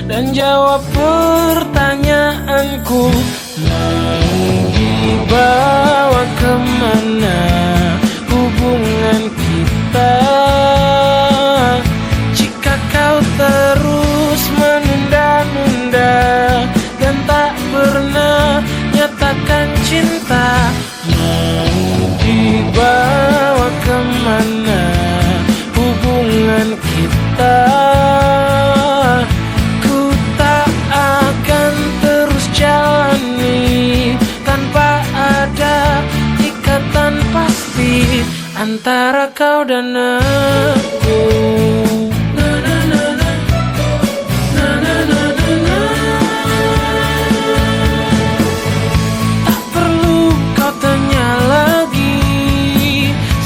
dan jawab pertanyaanku. Mau dibawa kemana hubungan kita jika kau terus menunda-nunda dan tak pernah nyatakan cinta? Mau dibawa kemana hubungan kita? Ku tak akan terus jalani tanpa ada ikatan pasti antara kau dan aku. Tak perlu kau tanya lagi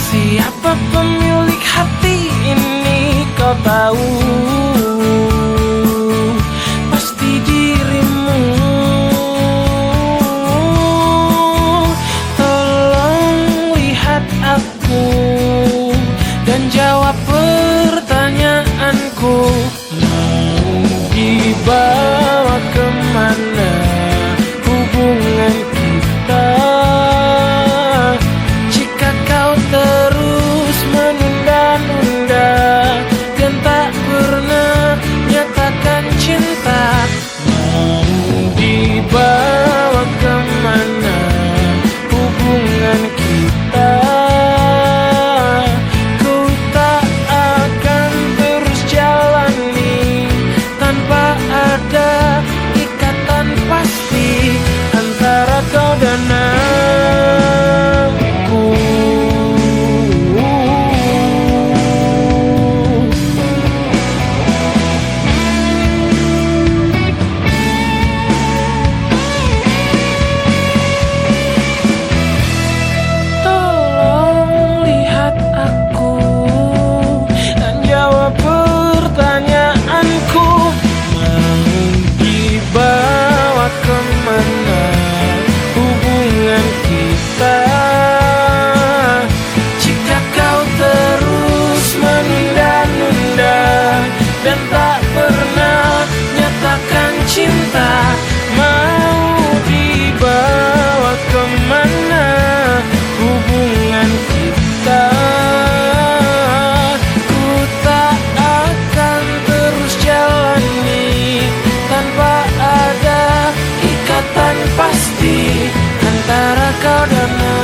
siapa pemilik hati ini, kau tahu pasti dirimu. Tolong lihat aku dan jawab pertanyaanku. Mau dibawa kemana hubungan kita jika kau terus menunda-nunda dan tak pernah nyatakan cinta? Mau dibawa kemana hubungan kita? Ku tak akan terus jalani tanpa ada ikatan pasti antara kau dan aku. Tolong lihat aku dan jawab pertanyaanku. Mau dibawa kemana hubungan kita jika kau terus menunda-nunda dan tak pernah nyatakan cinta? Mau dibawa kemana hubungan kita? Ku tak akan terus jalani tanpa ada ikatan pasti antara kau dan aku.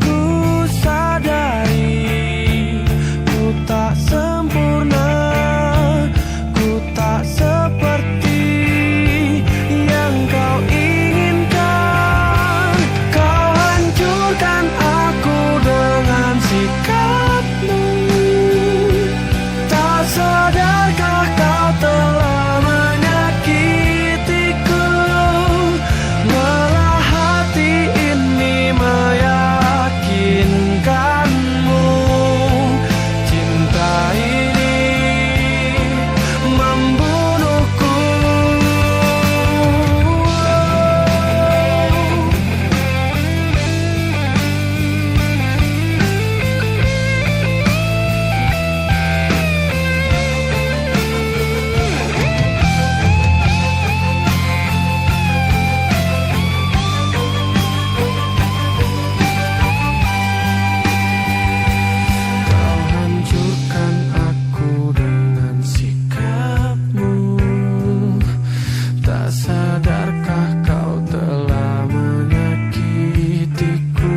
Ku sadari ku tak sempurna, ku tak seperti yang kau inginkan. Kau hancurkan aku dengan sikapmu. Tak sadarkah kau telah menyakitiku? Lelah hati ini meyakinkanmu. Cinta ini membunuhku. Kau hancurkan aku dengan sikapmu. Tak sadarkah kau telah menyakitiku?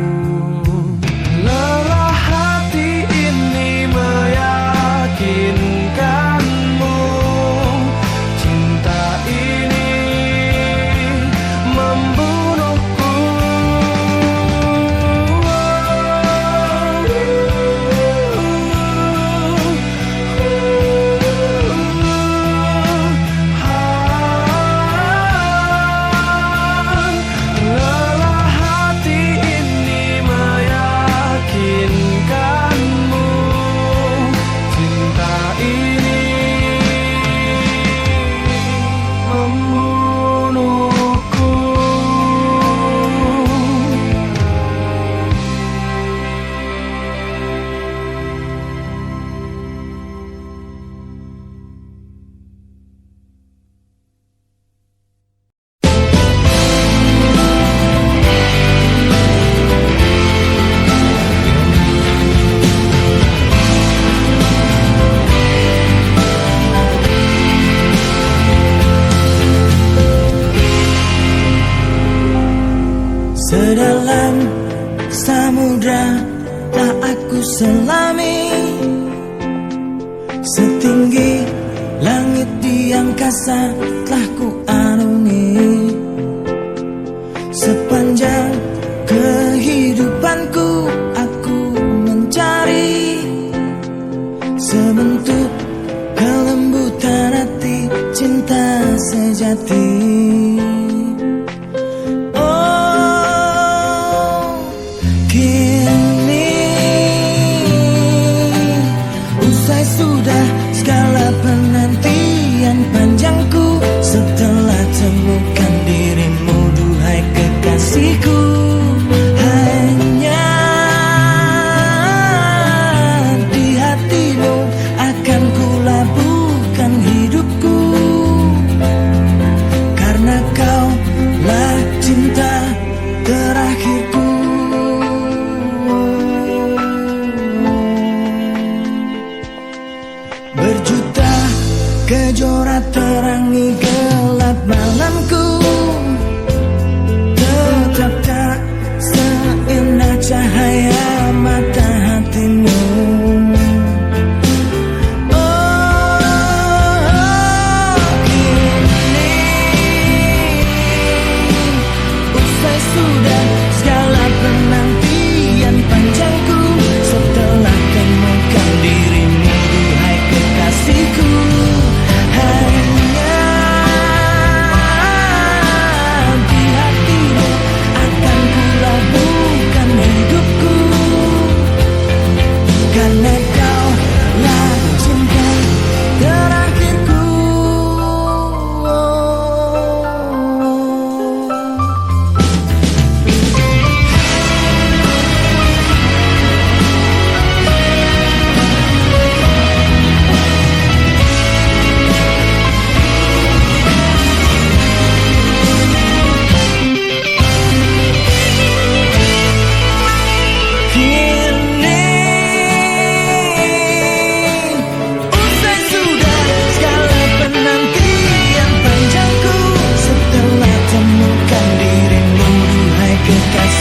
Lelah hati ini meyakinkanmu. Cinta ini membunuhku. Lelah hati ini meyakinkanmu. Cinta ini membunuhku. Sedalam samudra telah aku selami, setinggi langit di angkasa telah ku arungi. Sepanjang kehidupanku aku mencari sebentuk kelembutan hati, cinta sejati. Usai sudah segala penantian panjangku, setelah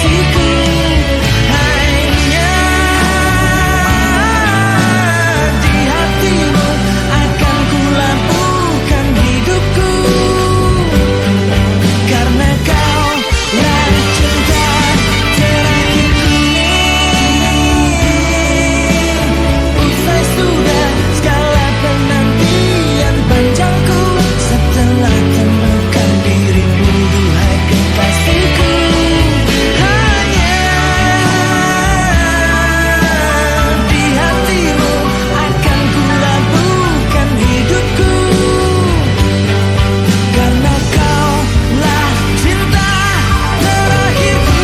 kekasihku. Hanya di hatimu akan kulabuhkan hidupku, karena kaulah cinta terakhirku. Usai sudah segala penantian panjangku, setelah temukan dirimu, duhai kekasihku. Hanya di hatimu akan kulabuhkan hidupku, karena kaulah cinta terakhirku.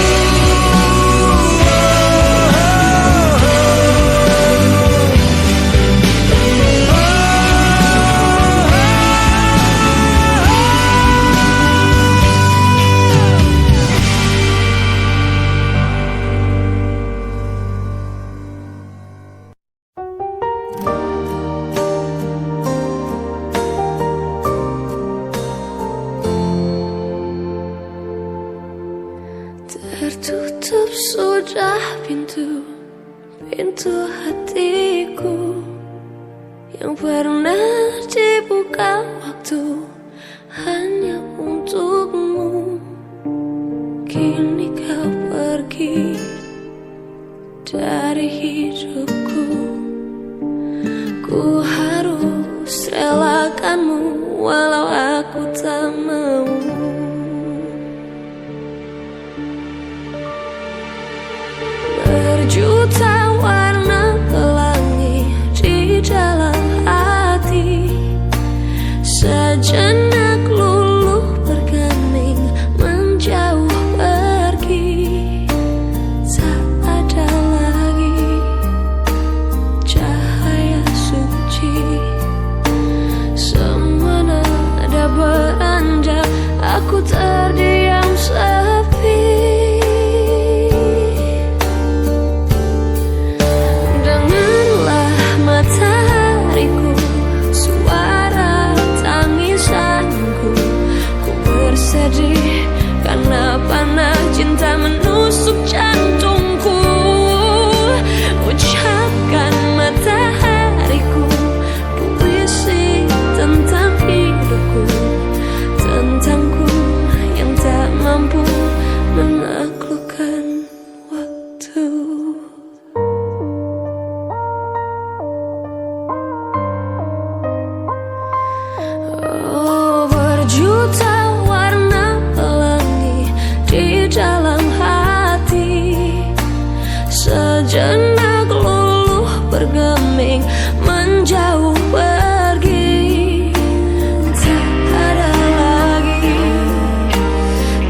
Tertutup sudah pintu hatiku yang pernah dibuka waktu hanya untukmu. Kini kau pergi dari hidupku. Ku harus relakanmu walau aku tak mau. Berjuta warna pelangi di dalam hati, sejenak luluh bergeming menjauh pergi. Tak ada lagi cahaya suci, semua nada beranjak, aku terdiam sepi. Karena panah cinta menusuk jantungku. Ucapkan matahariku puisi tentang hidupku, tentangku yang tak mampu menaklukkan waktu. Oh, berjuta di dalam hati, sejenak luluh bergeming menjauh pergi. Tak ada lagi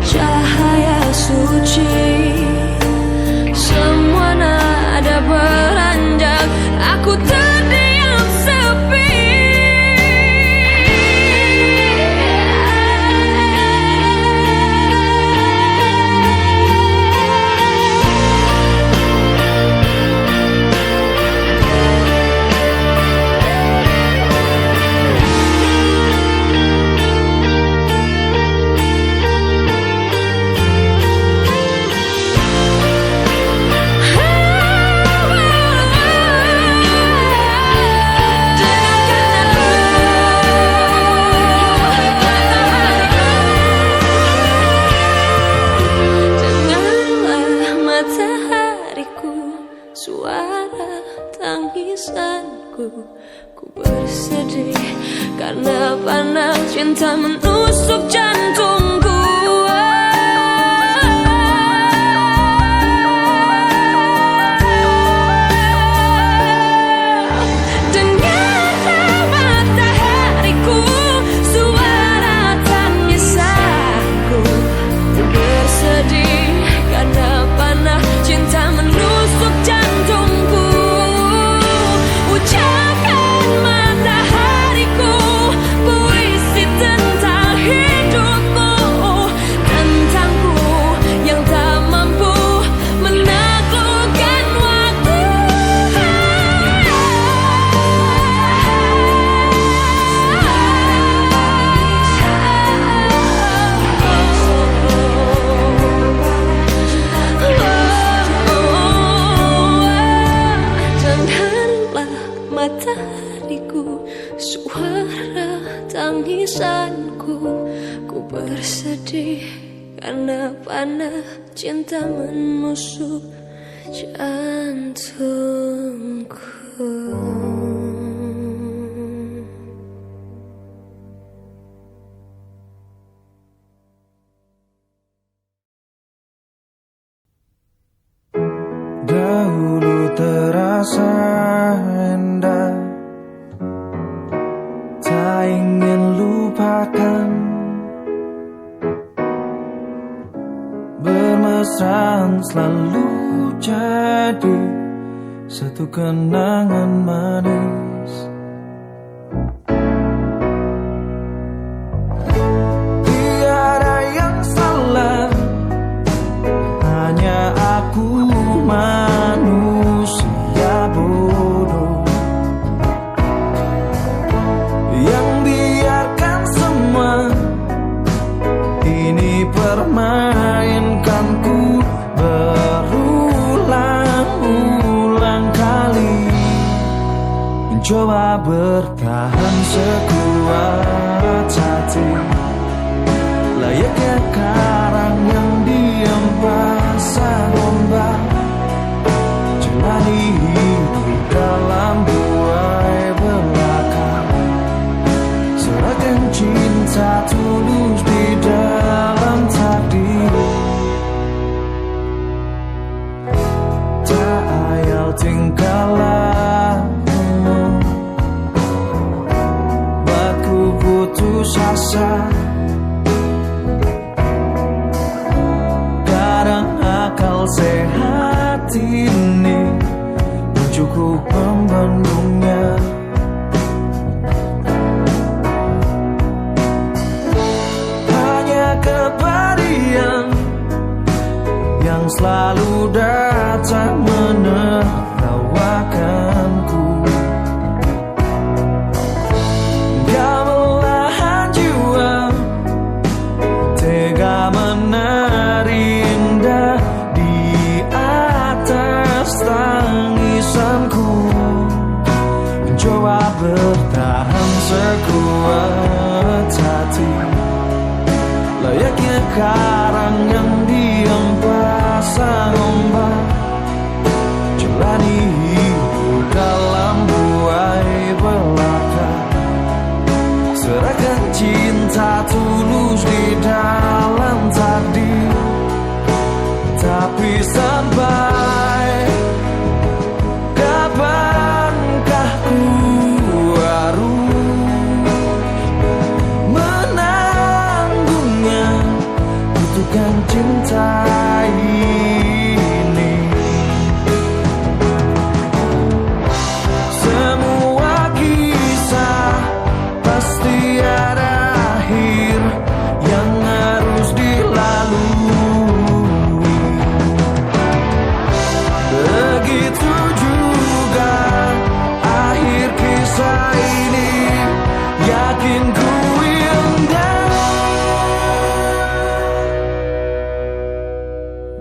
cahaya suci, semua nada beranjak, aku terdiam sepi. Suara tangisanku, ku bersedih karena panas cinta menusuk jantungku. Dengar matahariku, suara tangisanku, ku bersedih karena panas cinta menusuk jantungku. Ucapkan matahariku puisi tentang hidup. karena panah cinta menusuk jantungku. Dahulu terasa indah, tak ingin lupakan. Bermesraan selalu jadi satu kenangan manis. Tiada yang salah, hanya aku manusia bodoh yang biarkan semua ini permainkanku berulang-ulang kali, mencoba bertahan sekuat hati, layaknya karang yang diam pasang ombak, jalani hidup dalam buai belaka, serahkan cinta tulus di dalam takdir. Tak ayal tingkah lakumu, buatku putus asa. Kadang akal sehat ini cukup membendungnya. Hanya kepedihan yang selalu datang menertawakanku. Belahan jiwa tega menari indah di atas tangisanku, mencoba bertahan sekuat hati, layaknya karang yang diam pasang ombak, jalani hidup dalam buai belaka, serahkan cinta tulus di dalam takdir. Tapi sampai kapankah ku harus menanggungnya, butuhkan cinta ini. Semua kisah pasti ada akhir yang harus dilalui. Begitu juga akhir kisah ini, yakin ku indah.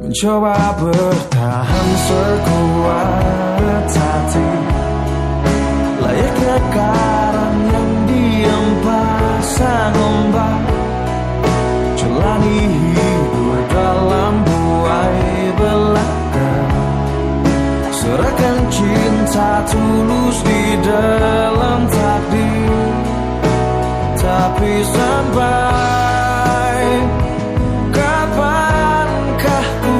Mencoba bertahan sekuat hati, layaknya karang yang diam pasang ombak, jalani hidup dalam buai belaka, serahkan cinta tulus di dalam takdir. Tapi sampai kapankah ku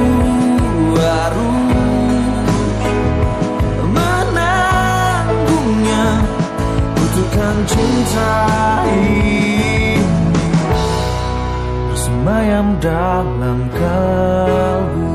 harus menanggungnya, butuhkan cinta ini bersemayam dalam kalbu.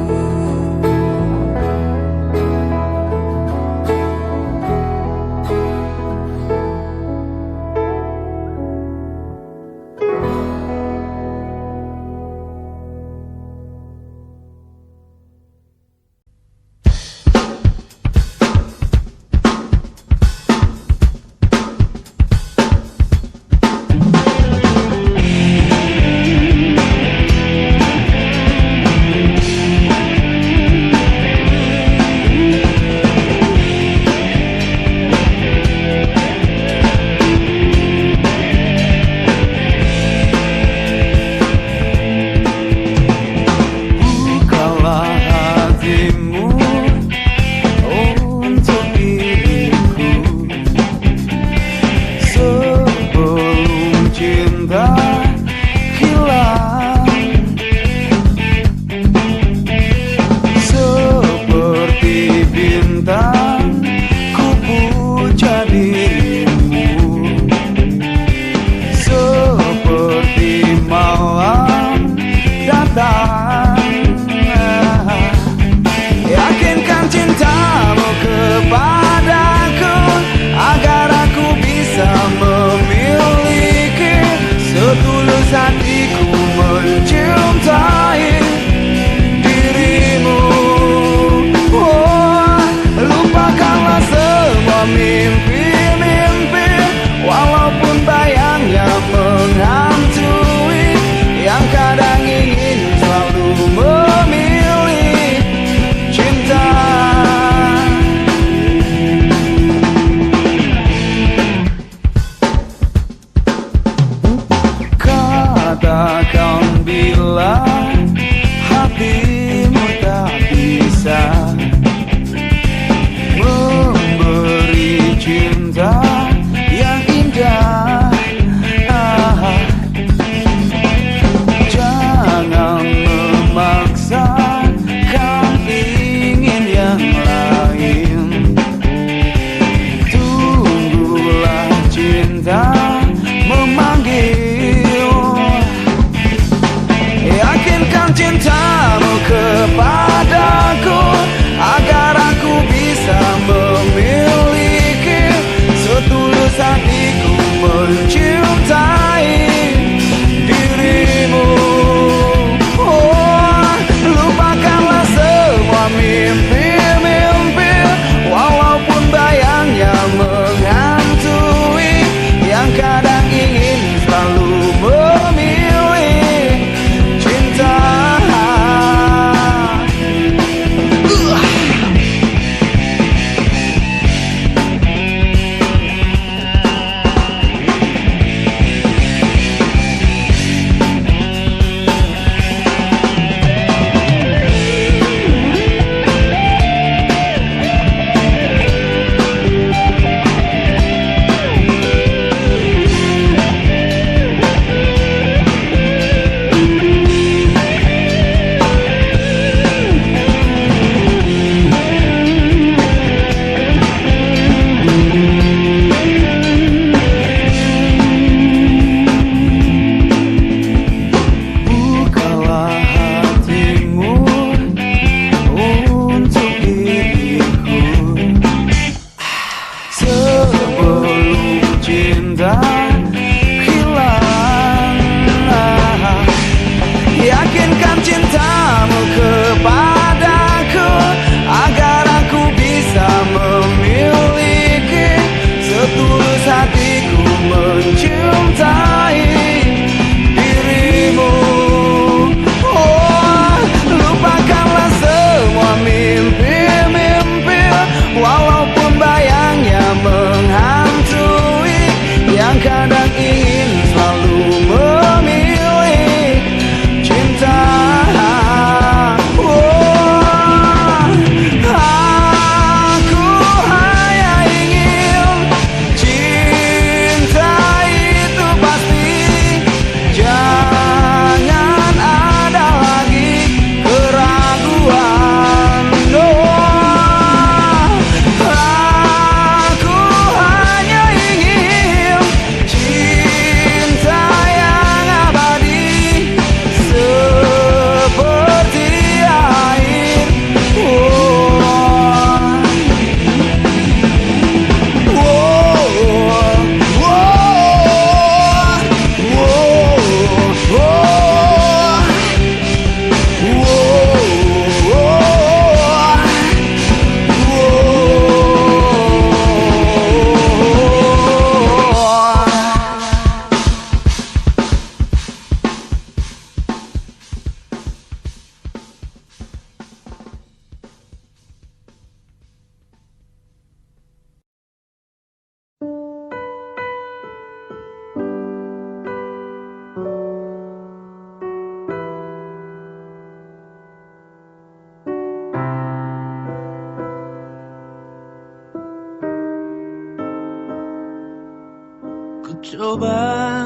coba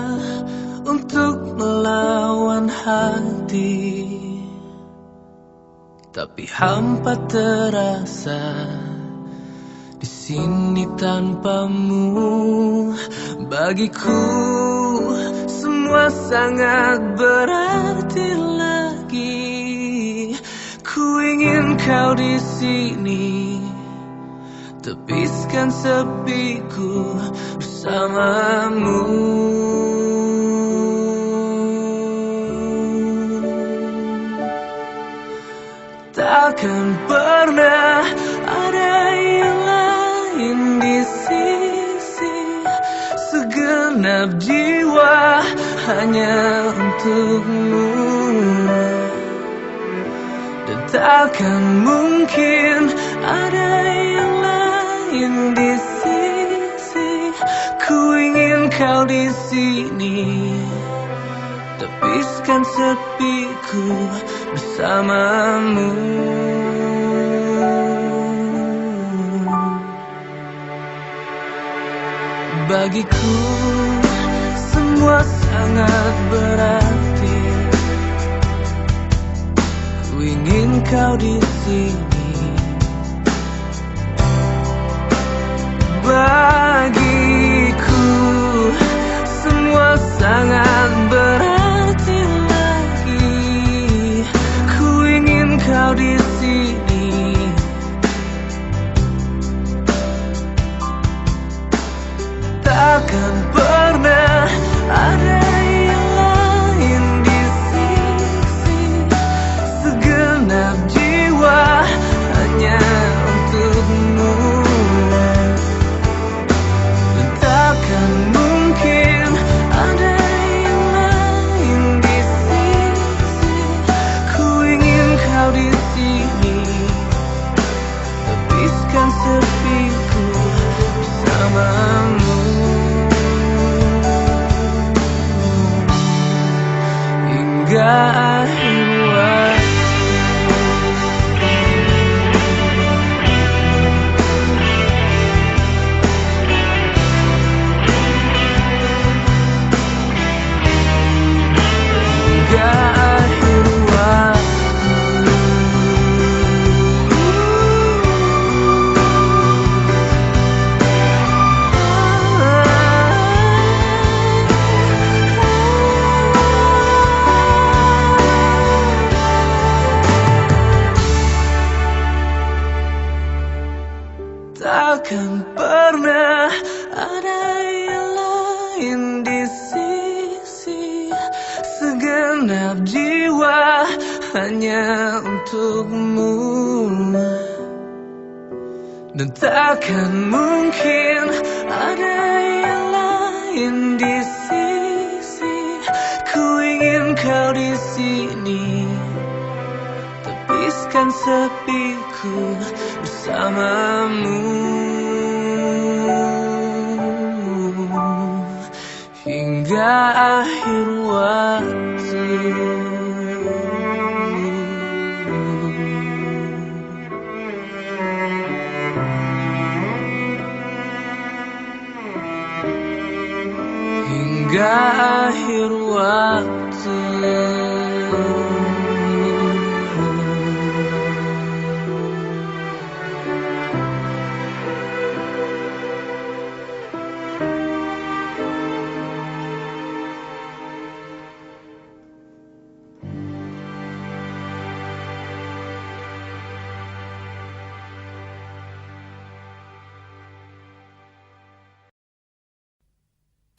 untuk melawan hati, tapi hampa terasa di sini tanpamu. Bagiku semua sangat berarti lagi. Ku ingin kau di sini, tepiskan sepiku bersamamu. Takkan pernah ada yang lain di sisi, segenap jiwa hanya untukmu. Dan takkan mungkin ada yang lain di sisi. Ku ingin kau di sini, tepiskan sepiku bersamamu. Bagiku semua sangat berarti. Ku ingin kau di sini. Bagiku semua sangat berarti lagi. Ku ingin kau di sini. Takkan pernah ada yang lain di sisi, segenap jiwa hanya untukmu. Dan takkan mungkin ada yang lain di sisi. Ku ingin kau di sini, tepiskan sepiku bersamamu. Hingga akhir waktu. Hingga akhir waktu. Takkan pernah ada yang lain di sisi, segenap jiwa hanya untukmu. Dan takkan mungkin ada yang lain di sisi. Ku ingin kau di sini, tepiskan sepiku bersamamu. Hingga akhir waktu. Hingga akhir waktu.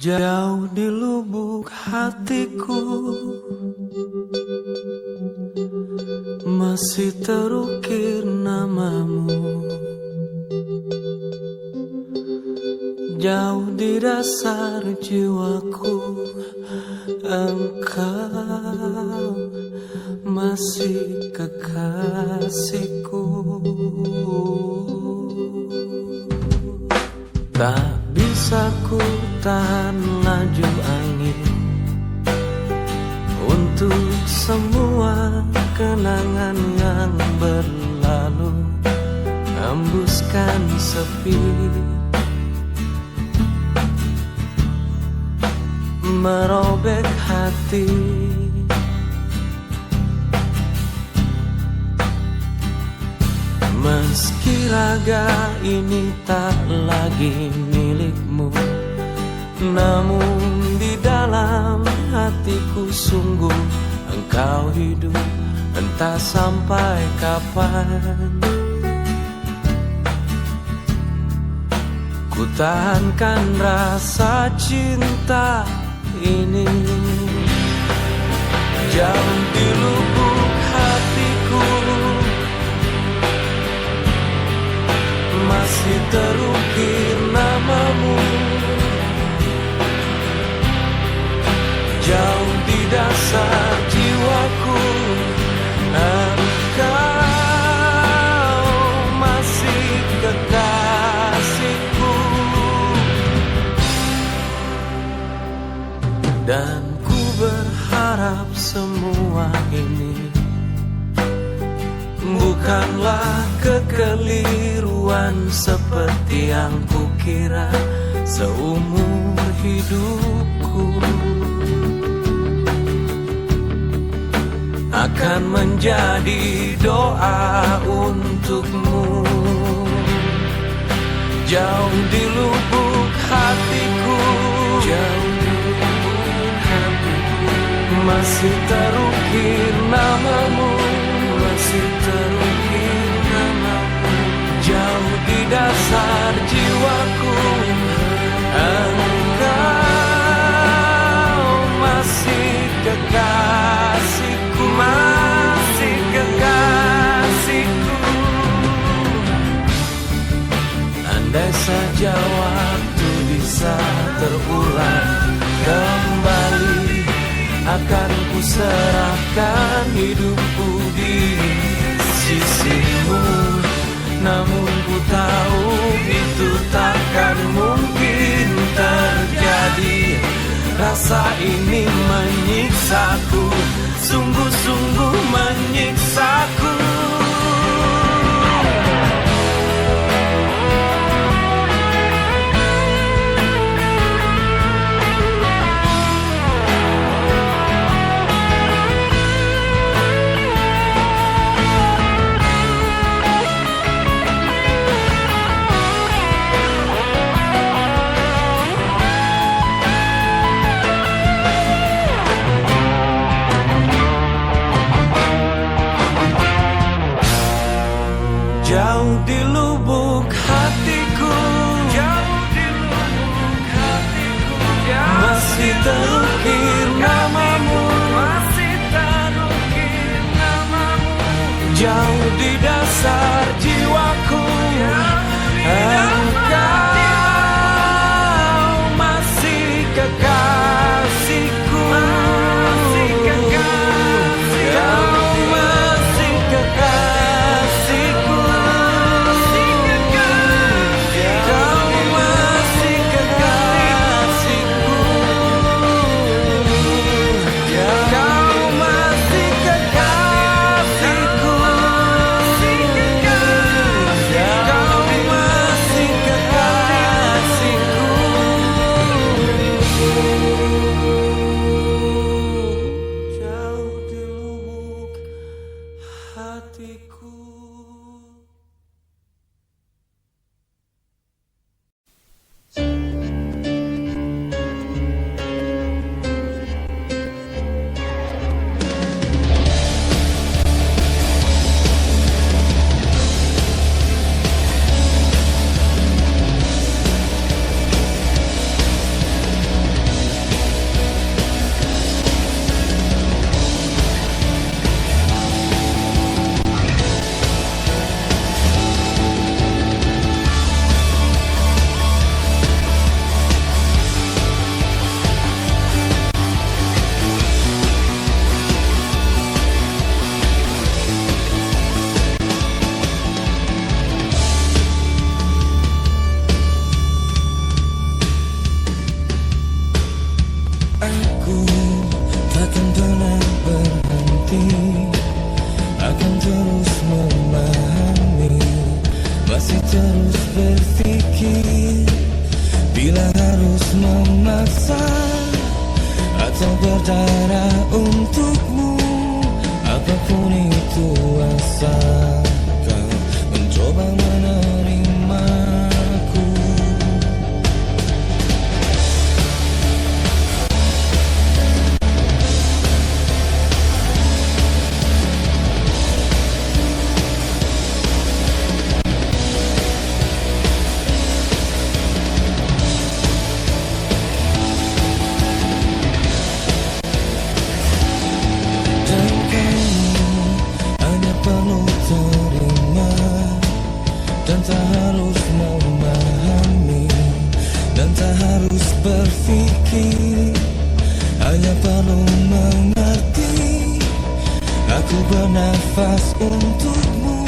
Jauh di lubuk hatiku masih terukir namamu. Jauh di dasar jiwaku engkau masih kekasihku. Tak bisa ku tahan laju angin untuk semua kenangan yang berlalu, hembuskan sepi. merobek hati. Meski raga ini tak lagi milikmu, namun di dalam hatiku sungguh engkau hidup, entah sampai kapan. Ku tahankan rasa cinta ini jauh di lubuk hatiku, masih terukir namamu. Jauh di dasar jiwaku, engkau masih kekasihku. Dan ku berharap semua ini bukanlah kekeliruan seperti yang kukira seumur hidupku. Akan menjadi doa untukmu. Jauh di lubuk hatiku, jauh di lubuk hatiku, masih terukir namamu, masih terukir namamu. Jauh di dasar jiwaku, engkau masih kekasihku, masih kekasihku. Andai saja waktu bisa terulang kembali, akan ku serahkan hidupku di sisimu. Namun ku tahu itu takkan mungkin terjadi. Rasa ini menyiksaku, sungguh-sungguh menyiksaku. Jauh di lubuk hatiku, jauh di lubuk hatiku, masih terukir namamu, masih terukir namamu. Jauh di dasar jiwaku, engkau masih kekasihku, masih kekasihku, masih kekasihku. Bila harus memaksa atau berdarah untukmu. Apapun itu asal kau mencoba menerimaku. Dan tak harus memahami, dan tak harus berpikir, hanya perlu mengerti. Aku bernafas untukmu,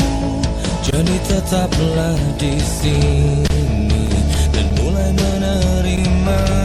jadi tetaplah di sini dan mulai menerimaku.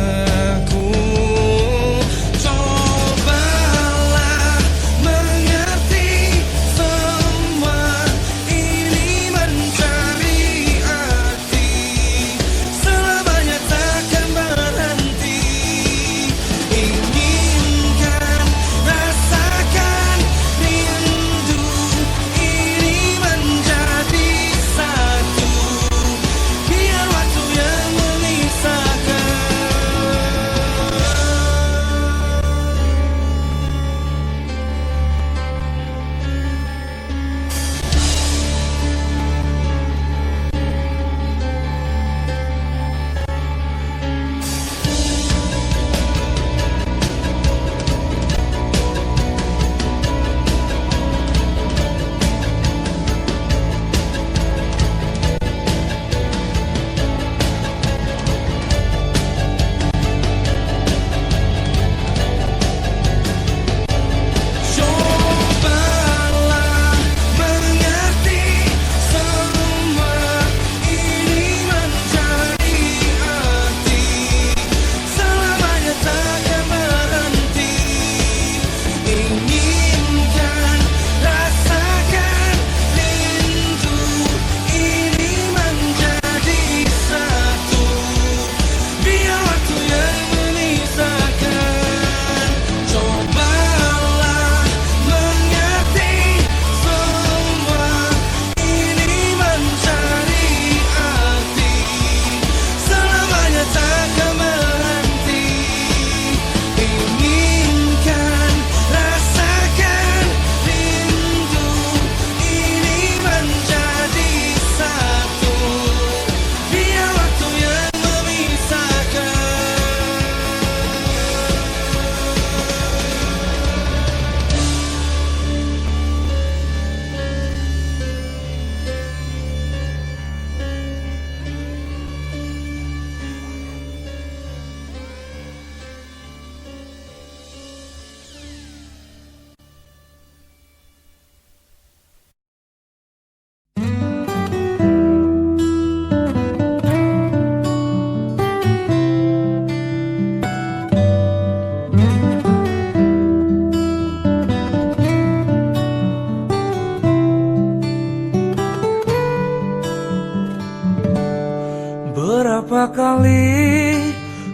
Berapa kali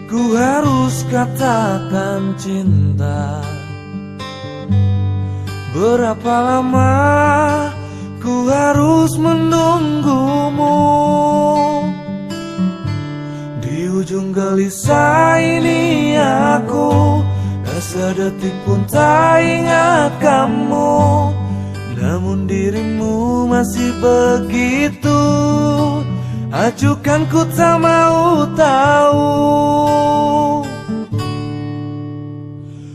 ku harus katakan cinta? Berapa lama ku harus menunggumu? Di ujung gelisah ini aku tak sedetik pun tak ingat kamu. Namun dirimu masih begitu acuhkan, ku tak mau tahu.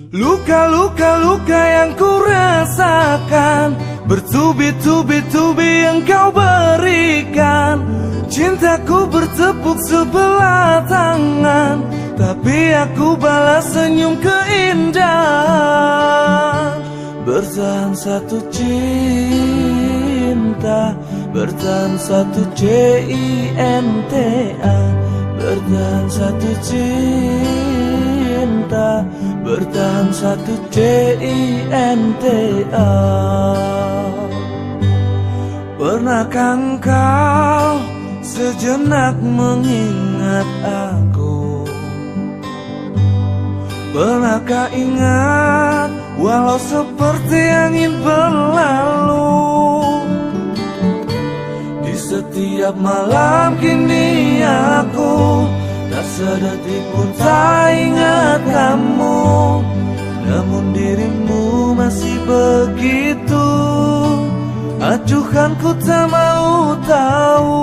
Luka-luka yang ku rasakan, bertubi-tubi engkau berikan. Cintaku bertepuk sebelah tangan, tapi aku balas senyum keindahan. Bertahan satu cinta, bertahan satu cinta, bertahan satu cinta, bertahan satu cinta. Pernahkah engkau sejenak mengingat aku? Pernahkah ingat, walau seperti angin berlalu, di setiap malam kini aku tak sedetik pun tak ingat kamu. Namun dirimu masih begitu acuhkan, ku tak mau tahu.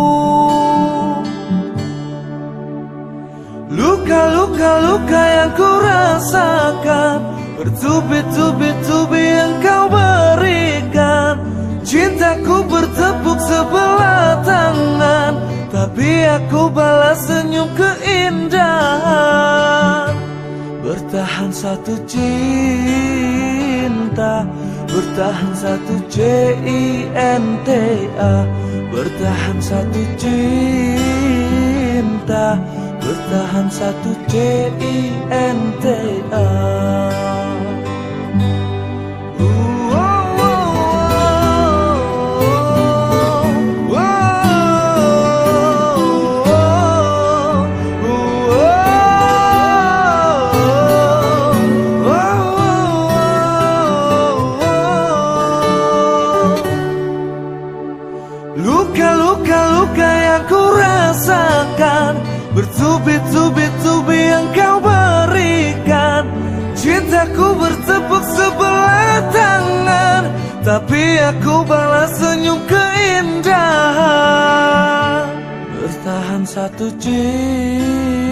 Luka-luka yang ku rasakan, bertubi-tubi yang kau berikan. Cintaku bertepuk sebelah tangan, tapi aku balas senyum keindahan. Bertahan satu cinta, bertahan satu cinta, bertahan satu cinta, bertahan satu cinta. Luka-luka yang ku rasakan, bertubi-tubi yang kau berikan. Cintaku bertepuk sebelah tangan, tapi aku balas senyum keindahan. Bertahan satu cinta,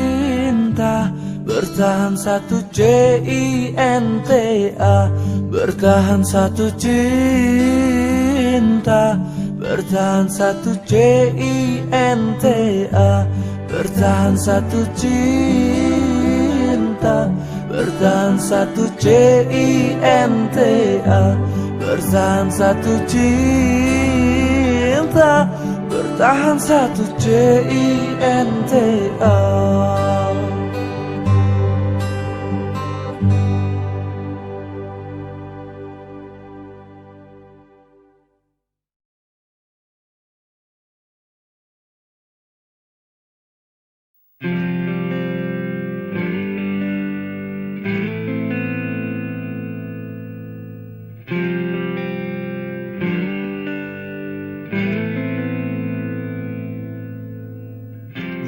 bertahan satu cinta, bertahan satu cinta, bertahan satu cinta, bertahan satu cinta, bertahan satu cinta, bertahan satu cinta, bertahan satu cinta.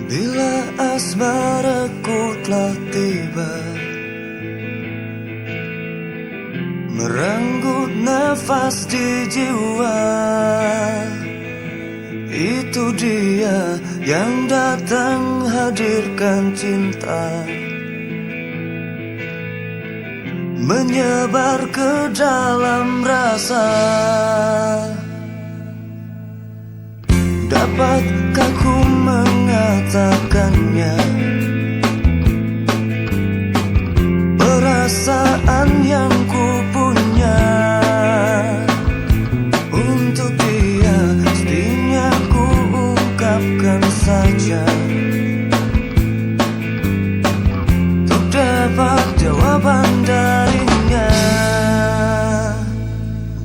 Bila asmaraku telah tiba, merenggut nafas di jiwa, itu dia yang datang hadirkan cinta, menyebar ke dalam rasa. Dapatkah ku mengatakannya? Perasaan yang ku punya untuk dia, mestinya ku ungkapkan saja, untuk dapat jawaban darinya.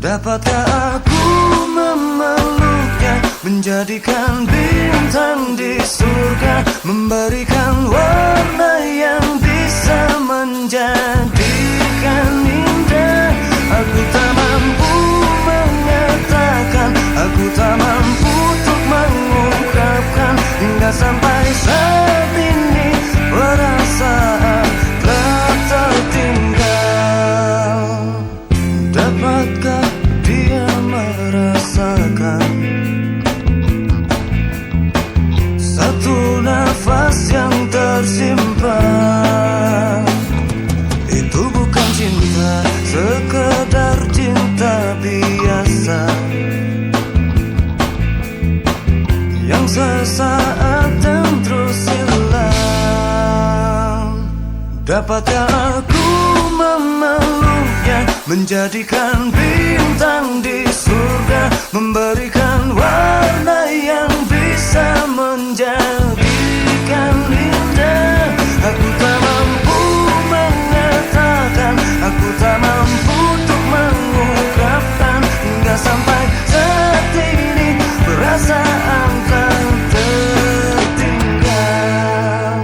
Dapatkah aku memeluknya, menjadikan bintang di surga, memberikan warna yang bisa menjadikan indah. Aku tak mampu mengatakan, aku tak mampu untuk mengungkapkan, hingga sampai saat ini perasaan telah tertinggal. Dapatkah dia merasakan satu nafas yang tersimpan? Itu bukan cinta, sekedar cinta biasa yang sesaat dan terus hilang. Dapatkah aku memeluknya, menjadikan bintang di surga, memberikan warna yang bisa menjadikan indah. Aku tak mampu mengatakan, aku tak mampu untuk mengungkapkan, hingga sampai saat ini perasaan tak tertinggal.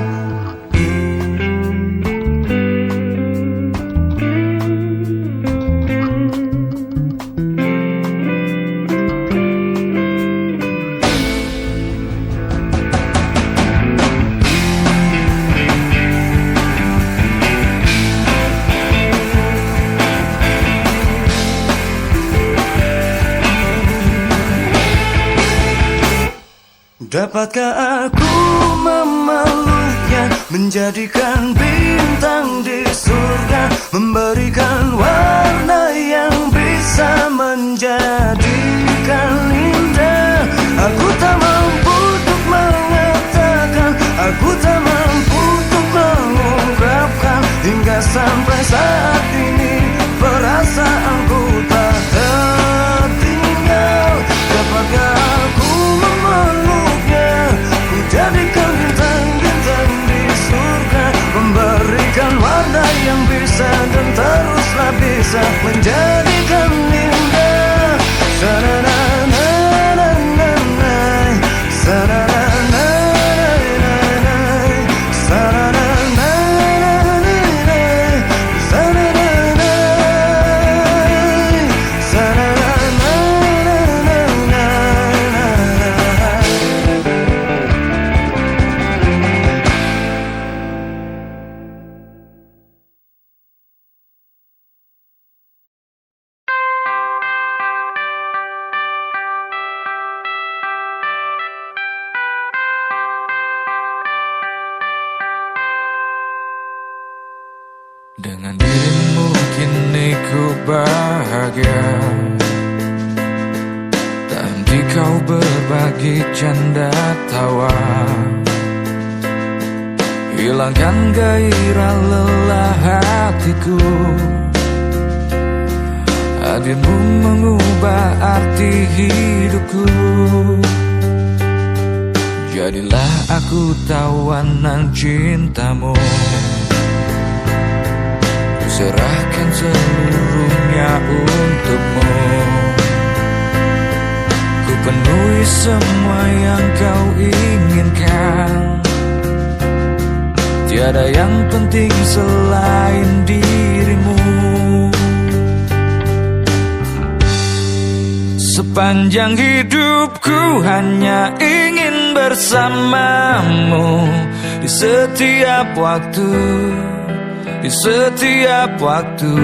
Dapatkah aku memeluknya, menjadikan bintang di surga, memberikan warna yang bisa menjadikan indah. Aku tak mampu untuk mengatakan, aku tak mampu untuk mengungkapkan, hingga sampai saat ini perasaanku tak tertinggal. Dapatkah aku memeluknya, ku jadikan bintang-bintang di surga, memberikan warna yang bisa dan teruslah bisa menjadikan indah. Sa-na-na-na-na-na-na, sa-na-na-na-na-na-na, sa-na-na-na-na-na, sa-na-na-na, sa-na-na-na-na-na. Dengan dirimu kini ku bahagia, tak henti kau berbagi canda tawa, hilangkan gairah lelah hatiku. Hadirmu mengubah arti hidupku. Jadilah aku tawanan cintamu, serahkan seluruhnya untukmu. Ku penuhi semua yang kau inginkan, tiada yang penting selain dirimu. Sepanjang hidupku hanya ingin bersamamu, di setiap waktu, di setiap waktu.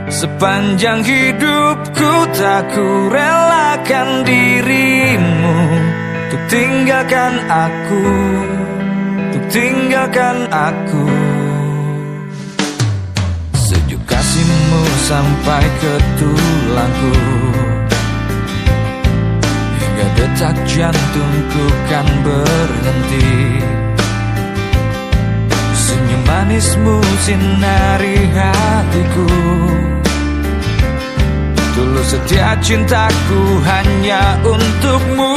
Sepanjang hidupku tak ku relakan dirimu untuk tinggalkan aku, untuk tinggalkan aku. Sejuk kasihmu sampai ke tulangku, hingga detak jantungku kan berhenti. Senyum manismu sinari hatiku, tulus setia cintaku hanya untukmu.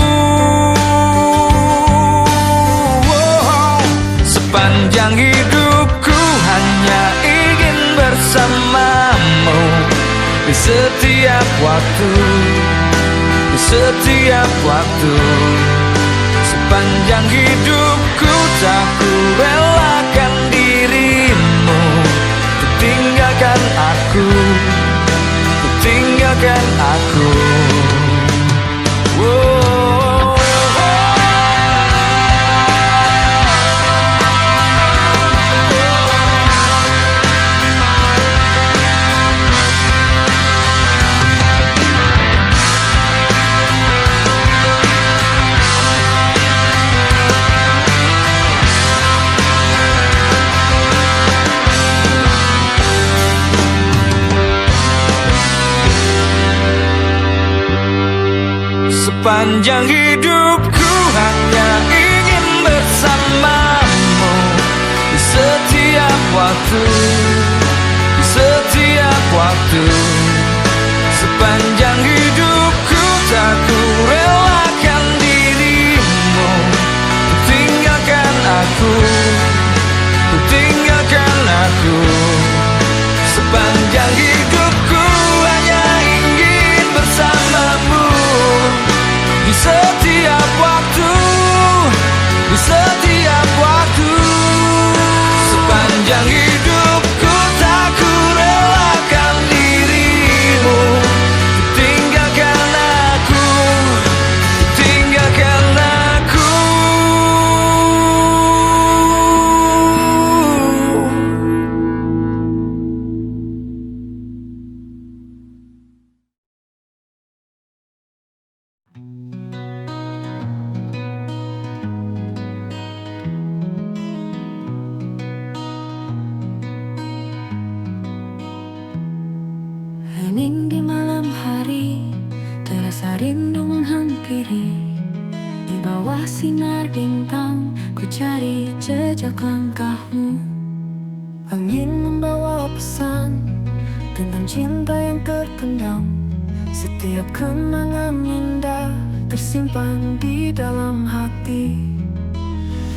Sepanjang hidupku hanya ingin bersamamu, di setiap waktu, di setiap waktu. Sepanjang hidupku tak ku relakan dirimu untuk tinggalkan aku, untuk tinggalkan aku. Sepanjang hidupku hanya ingin bersamamu, di setiap waktu, di setiap waktu. Sepanjang hidupku tak ku relakan dirimu untuk tinggalkan aku, untuk tinggalkan aku. Sepanjang hidupku hanya ingin bersamamu, di setiap waktu, di setiap waktu. Sepanjang hidupku tak ku relakan diri sinar bintang, ku cari jejak langkahmu. Angin membawa pesan tentang cinta yang terpendam. Setiap kenangan indah tersimpan di dalam hati.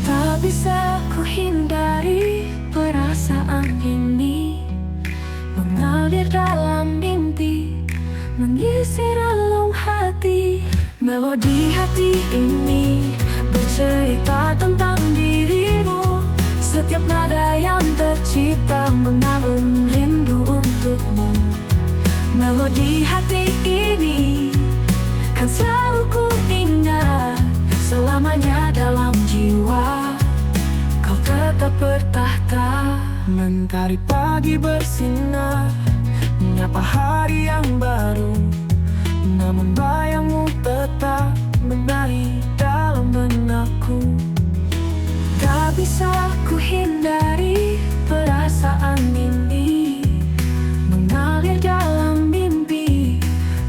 Tak bisa ku hindari perasaan ini, mengalir dalam mimpi, mengisi relung hati. Melodi hati ini bercerita tentang dirimu. Setiap nada yang tercipta mengalun rindu untukmu. Melodi hati ini kan selalu ku ingat, selamanya dalam jiwa kau tetap bertahta. Mentari pagi bersinar, menyapa hari yang baru. Namun bayangmu tetap menari dalam benakku. Tak bisa ku hindari perasaan ini, mengalir dalam mimpi,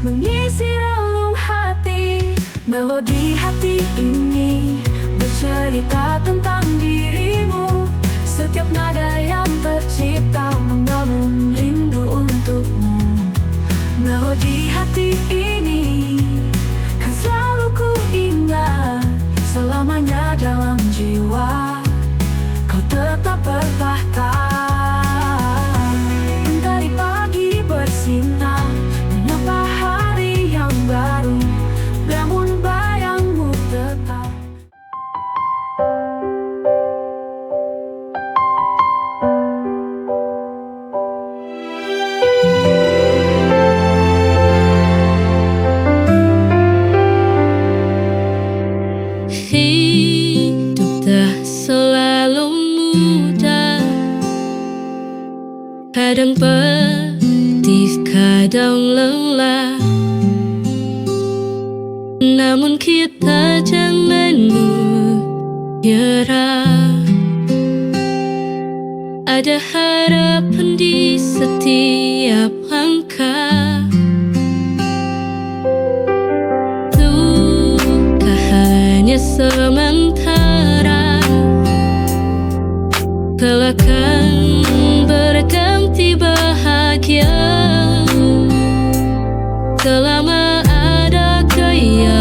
mengisi relung hati. Melodi hati ini bercerita tentang dirimu. Setiap nada yang tercipta mengalun rindu untukmu. Melodi hati ini kan selalu ku ingat, selamanya dalam jiwa kau tetap bertahta. Mentari pagi bersinar, menyapa hari yang baru. Namun bayangmu tetap. Hidup tak selalu mudah, kadang pedih, kadang lelah. Namun kita jangan menyerah. Ada harapan di setiap langkah. Duka hanya sementara, kelak akan berganti bahagia. Selama ada keyakinan,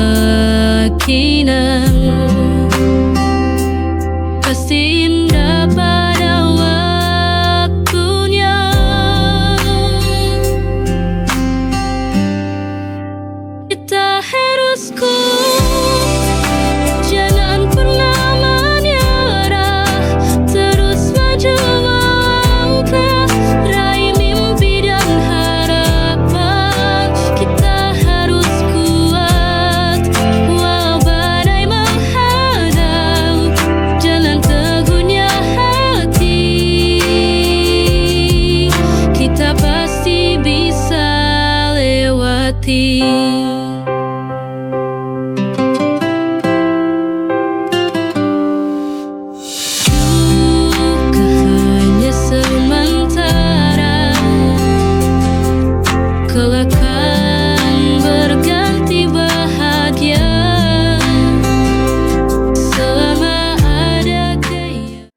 pasti indah pada waktunya. Kita harus kuat, jangan pernah menyerah. Terus maju melangkah, raih mimpi dan harapan. Kita harus kuat, walau badai menghadang. Jalan teguhnya hati, kita pasti bisa lewati. Duka hanya sementara, kelak akan berganti bahagia. Selama ada keyakinan.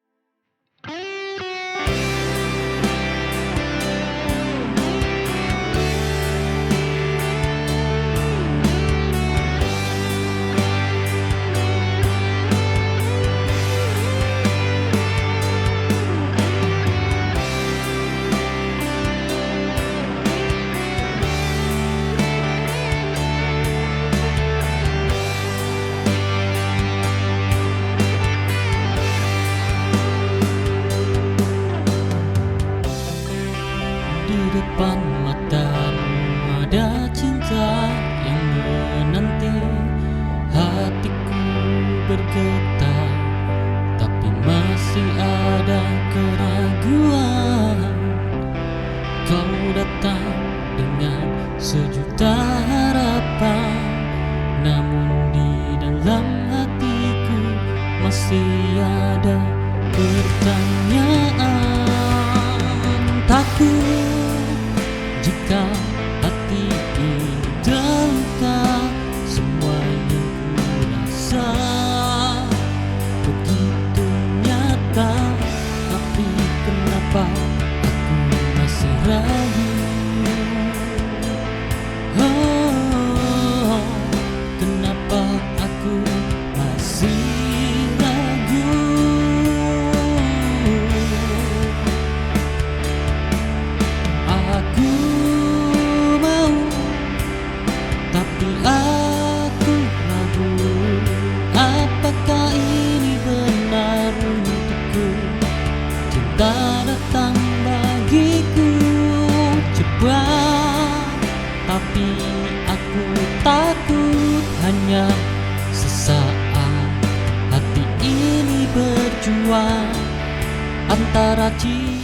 Di depan matamu ada cinta yang menanti. Hatiku bergetar, tapi masih ada keraguan. Kau datang dengan sejuta harapan, namun di dalam hatiku masih ada pertanyaan. Takut jika hati ini terluka, semua yang ku rasa Tapi aku takut hanya sesaat hati ini berjuang antara cinta.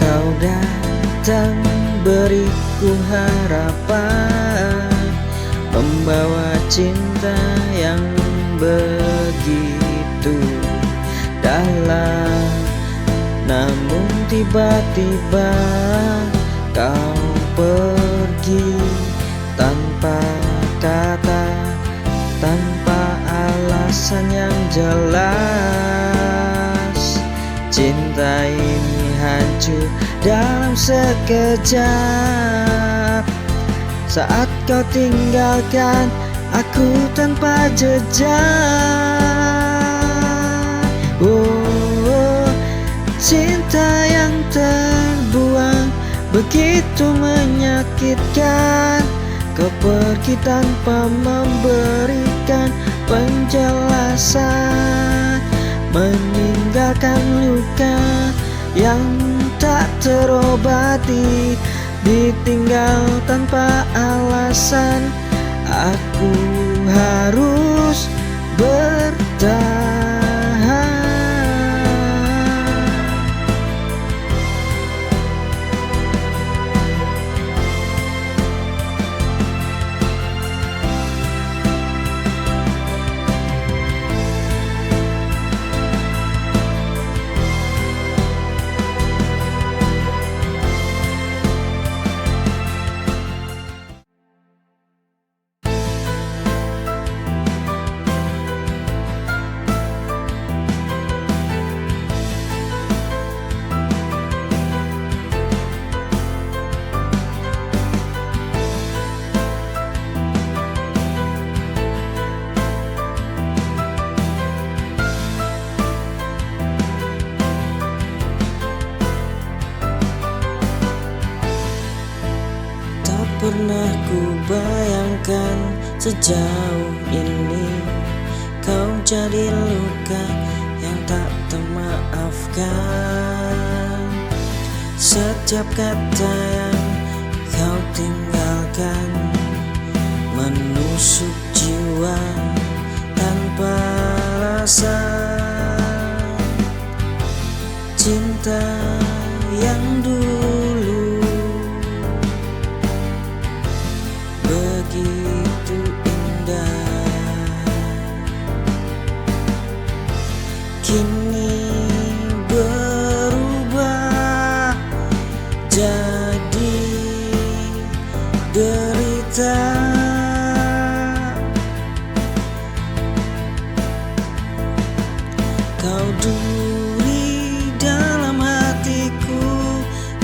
Kau datang beriku harapan, membawa cinta yang begitu dalam. Namun tiba-tiba kau pergi tanpa kata, tanpa alasan yang jelas. Cinta ini hancur dalam sekejap. Saat kau tinggalkan aku tanpa jejak. Oh, cinta yang terbuang begitu menyakitkan. Kau pergi tanpa memberikan penjelasan, meninggalkan luka yang tak terobati, ditinggal tanpa alasan. Aku harus bertahan. Pernah ku bayangkan sejauh ini kau jadi luka yang tak termaafkan. Setiap kata yang kau tinggalkan menusuk jiwa tanpa rasa. Cinta yang dulu begitu indah, kini berubah jadi derita. Kau duri dalam hatiku,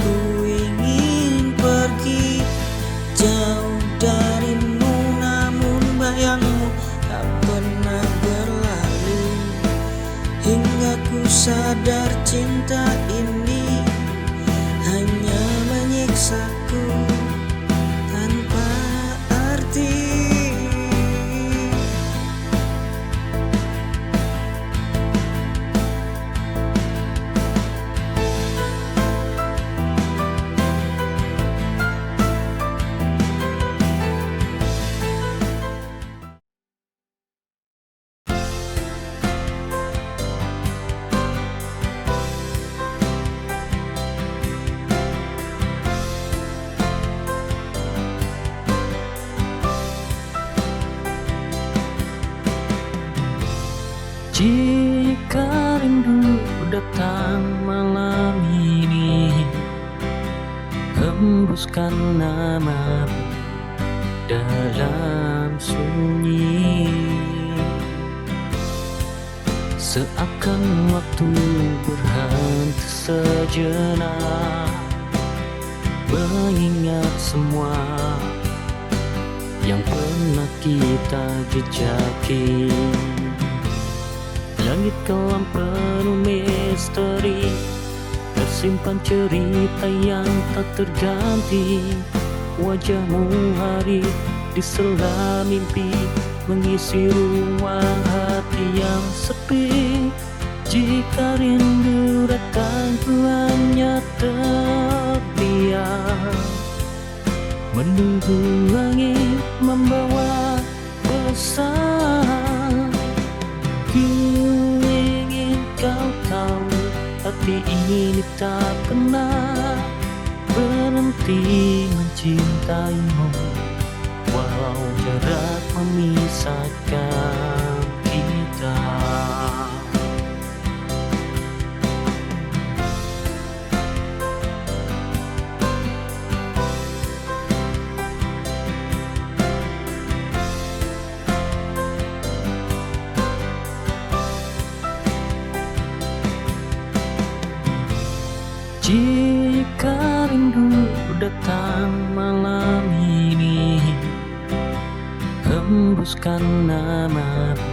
ku ingin pergi jauh darimu, namun bayangmu tak pernah berlalu. Hingga ku sadar cinta ini hanya menyiksaku tanpa arti. Jika rindu datang malam ini, hembuskan namamu dalam sunyi. Seakan waktu berhenti sejenak, mengingat semua yang pernah kita jejaki. Langit kelam penuh misteri, tersimpan cerita yang tak terganti. Wajahmu hari di sela mimpi, mengisi ruang hati yang sepi. Jika rindu datang ku hanya terdiam, menunggu langit membawa pesan. Ku ingin kau tahu, hati ini tak pernah berhenti mencintaimu, walau jarak memisahkan kita. Jika rindu datang malam ini, hembuskan namamu.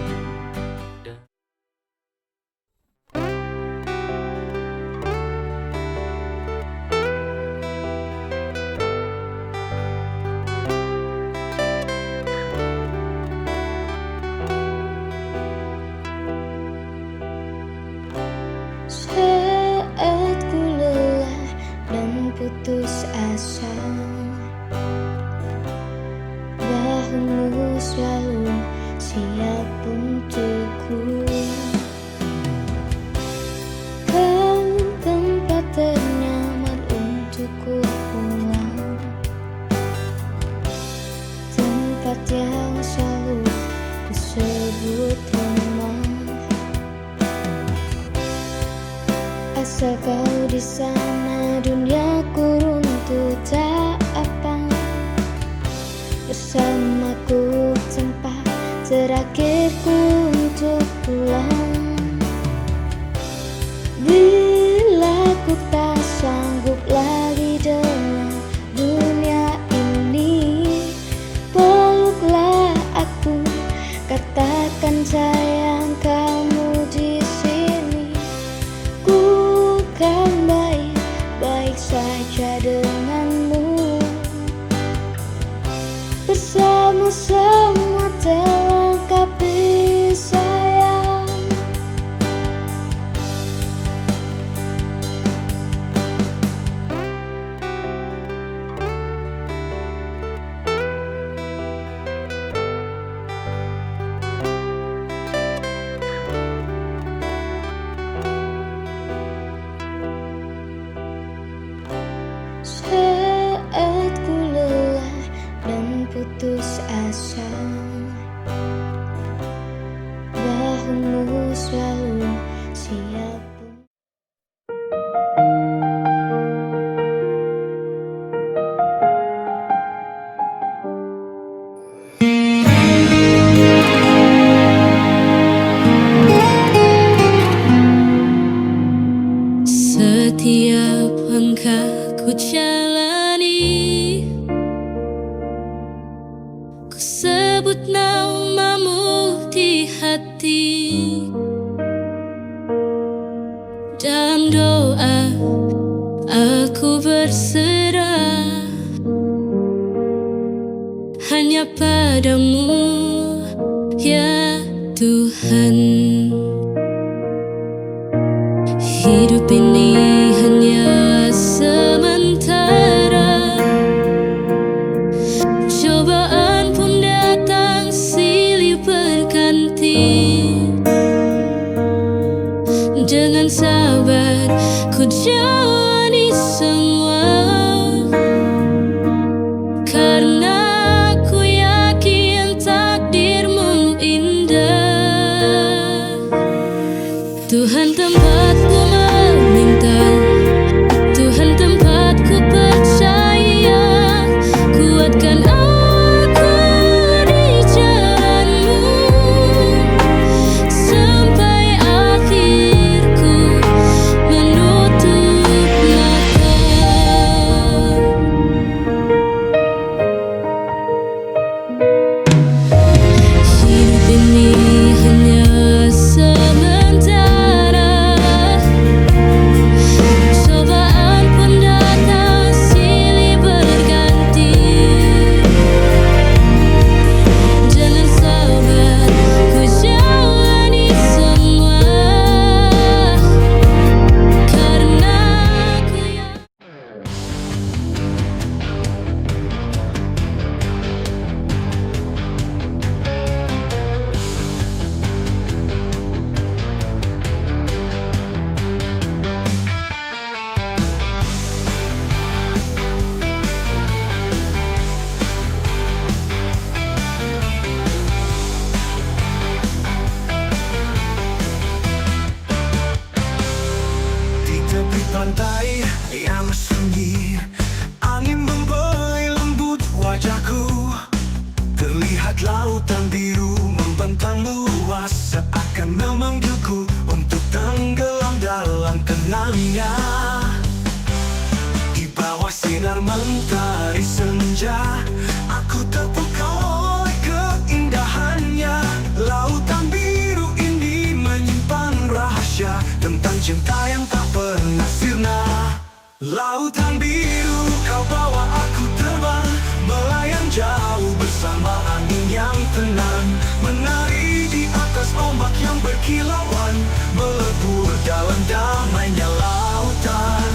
Saat ku lelah dan putus asa, bahumu selalu siap untukku. Kau tempat ternyaman untukku pulang, tempat yang selalu ku sebut rumah. Asal kau di sana, duniaku runtuh tak apa. Bersamaku tempat terakhirku untuk pulang. Bila ku tak sanggup lagi dengan dunia ini, peluklah aku, katakan sayang kamu di sini. Ku kan baik-baik saja denganmu, bersama semua terlengkapi sayang. Saat ku lelah dan putus asa, bahumu selalu siap. Setiap langkah ku jalani, ku sebut namamu di hati. Dalam doa aku berserah hanya padamu, ya Tuhan. Hidup ini hanya sementara, cobaan pun datang silih berganti. Dengan sabar ku jalani semua, karena ku yakin takdirmu indah. Tuhan tempatku meminta, Tuhan tempatku percaya, kuatkan aku di jalanmu sampai akhirku menutup mata. pantai yang sunyi, angin membelai lembut wajahku. Terlihat lautan biru membentang luas, seakan memanggilku untuk tenggelam dalam tenangnya. Di bawah sinar mentari senja, aku terpukau oleh keindahannya. Lautan biru ini menyimpan rahasia tentang cinta yang tak pernah sirna. Lautan biru, kau bawa aku terbang, melayang jauh bersama angin yang tenang, menari di atas ombak yang berkilauan, melebur dalam damainya lautan.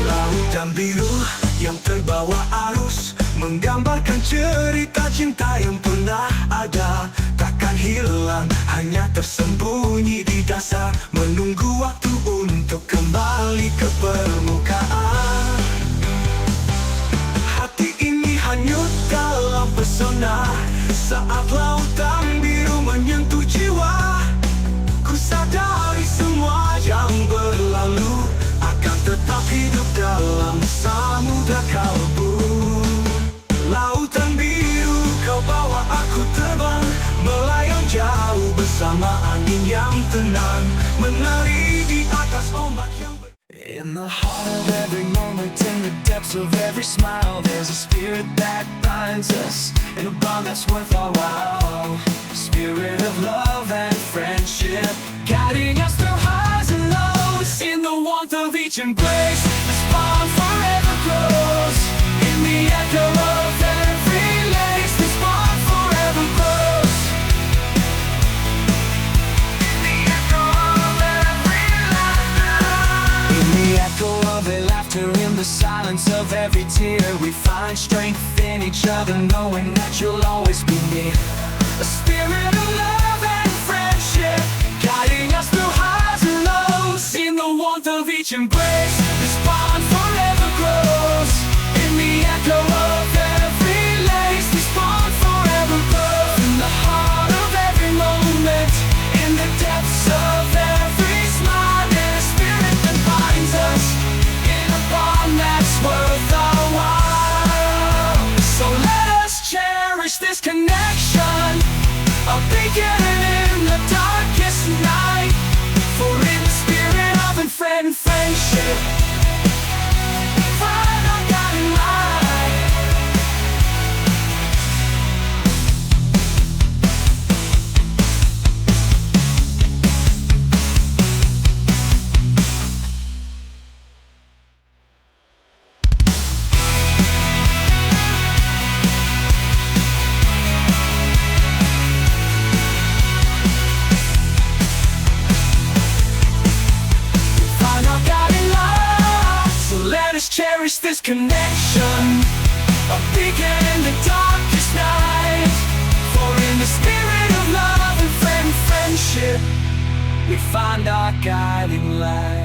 Lautan biru yang terbawa arus, menggambarkan cerita cinta yang pernah ada, takkan hilang, hanya tersembunyi di dasar, menunggu waktu untuk kembali ke permukaan. Hati ini hanyut dalam pesona saat lautan biru menyentuh jiwa. Ku sadari semua yang berlalu akan tetap hidup dalam samudra kalbu. Lautan biru, kau bawa aku terbang, melayang jauh bersama angin yang tenang, menari di atas ombak yang In the heart of every moment, in the depths of every smile, there's a spirit that binds us in a bond that's worth our while. Spirit of love and friendship, guiding us through highs and lows. In the warmth of each embrace, this bond forever grows. In the echo of every lace, this bond forever grows. In the echo of every laughter, in the echo of a laughter, in the silence of every tear, we find strength in each other, knowing that you'll always be near. A spirit of love and friendship, guiding us through highs and lows. In the warmth of each embrace, this bond forever grows. In the echo of every lace, this bond forever grows. In the heart of every moment, in the depths of every smile, there's a spirit that binds us in a bond that's worth our while. So let us cherish this connection, a beacon in the darkest night. For in the spirit of friendship, find our guiding light. Cherish this connection, a beacon in the darkest night. For in the spirit of love and friendship, we find our guiding light.